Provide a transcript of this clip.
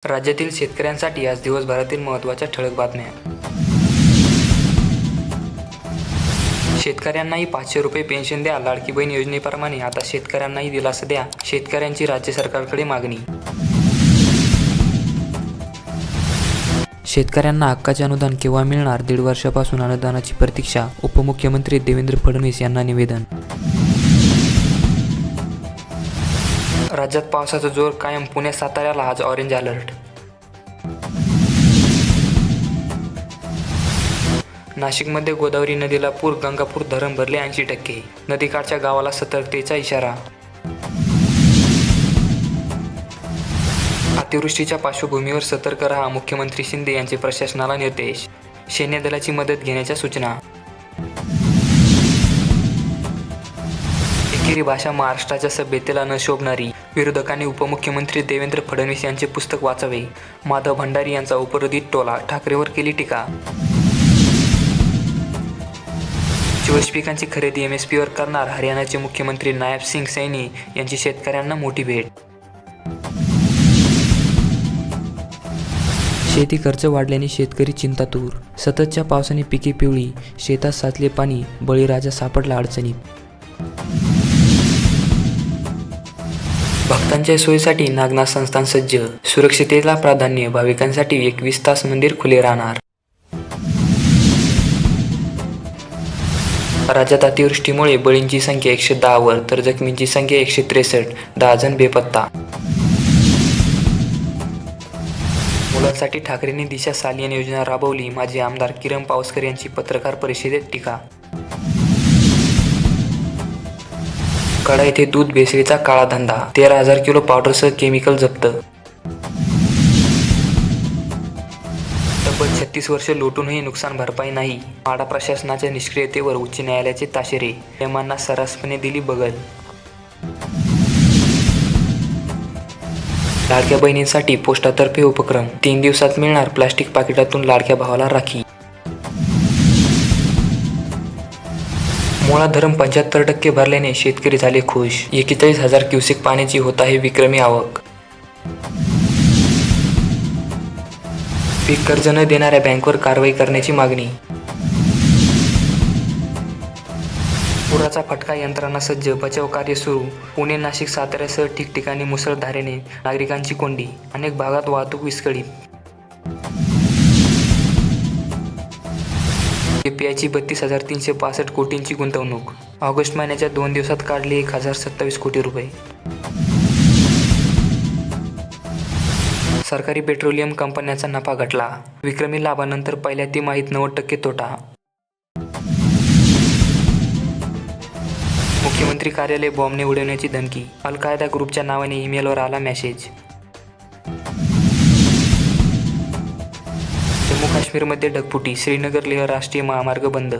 राज्यातील शेतकऱ्यांसाठी आज दिवसभरातील महत्त्वाच्या ठळक बातम्या. शेतकऱ्यांनाही 500 रुपये पेन्शन द्या. लाडकी बहीण योजनेप्रमाणे आता शेतकऱ्यांनाही दिलासा द्या. शेतकऱ्यांची राज्य सरकारकडे मागणी. शेतकऱ्यांना हक्काचे अनुदान केव्हा मिळणार? 1.5 वर्षापासून अनुदानाची प्रतीक्षा. उपमुख्यमंत्री देवेंद्र फडणवीस यांना निवेदन. राज्यात पावसाचा जोर कायम. पुणे साताऱ्याला आज ऑरेंज अलर्ट. नाशिकमध्ये गोदावरी नदीला पूर. गंगापूर धरण भरले 80%. नदीकाठच्या गावाला सतर्कतेचा इशारा. अतिवृष्टीच्या पार्श्वभूमीवर सतर्क रहा. मुख्यमंत्री शिंदे यांचे प्रशासनाला निर्देश. सैन्य दलाची मदत घेण्याच्या सूचना. एकेरी भाषा महाराष्ट्राच्या सभ्यतेला न शोभणारी. विरोधकांनी उपमुख्यमंत्री देवेंद्र फडणवीस यांचे पुस्तक वाचावे. माधव भंडारी यांचा उपरोधित टोला. ठाकरेंवर केली टीका. चिवस पिकांची खरेदी MSPवर करणार. हरियाणाचे मुख्यमंत्री नायब सिंग सैनी यांची शेतकऱ्यांना मोठी भेट. शेती खर्च वाढल्याने शेतकरी चिंतातूर. सततच्या पावसाने पिके पिवळी. शेतात साचले पाणी. बळीराजा सापडला अडचणीत. भक्तांच्या सोयीसाठी नागनाथ संस्थान सज्ज. सुरक्षिततेला प्राधान्य. भाविकांसाठी 21 तास मंदिर खुले राहणार. राज्यात अतिवृष्टीमुळे बळींची संख्या 110 वर तर जखमींची संख्या 163. 10 जण बेपत्ता. मुलांसाठी ठाकरेंनी दिशा सालियन योजना राबवली. माजी आमदार किरण पावसकर यांची पत्रकार परिषदेत टीका. कडा येथे दूध भेसळीचा काळा धंदा. 13,000 किलो पावडरसह केमिकल जप्त. तब्बल 36 वर्ष लोटूनही नुकसान भरपाई नाही. माढा प्रशासनाच्या निष्क्रियतेवर उच्च न्यायालयाचे ताशेरे. नियमांना सर्रासपणे दिली बगल. लाडक्या बहिणींसाठी पोस्टातर्फे उपक्रम. 3 दिवसात मिळणार प्लास्टिक पाकिटातून लाडक्या भावाला राखी. मुळा धरण 75% भरल्याने शेतकरी झाले खुश. 41,000 क्युसेक पाण्याची होत आहे विक्रमी आवक. पीक कर्ज न देणाऱ्या बँकवर कारवाई करण्याची मागणी. पुराचा फटका. यंत्रणा सज्ज. बचाव कार्य सुरू. पुणे नाशिक साताऱ्यासह ठिकठिकाणी मुसळधारेने नागरिकांची कोंडी. अनेक भागात वाहतूक विस्कळीत. KPIची 32,365 कोटींची गुंतवणूक. ऑगस्ट महिन्याच्या 2 दिवसात काढले 1,027 कोटी रुपये. सरकारी पेट्रोलियम कंपन्यांचा नफा घटला. विक्रमी लाभानंतर पहिल्या तिमाहीत 90% तोटा. मुख्यमंत्री कार्यालय बॉम्बने उडवण्याची धमकी. अल कायदा ग्रुपच्या नावाने ईमेलवर आला मेसेज. जम्मू काश्मीरमध्ये ढगफुटी. श्रीनगर लेह राष्ट्रीय महामार्ग बंद.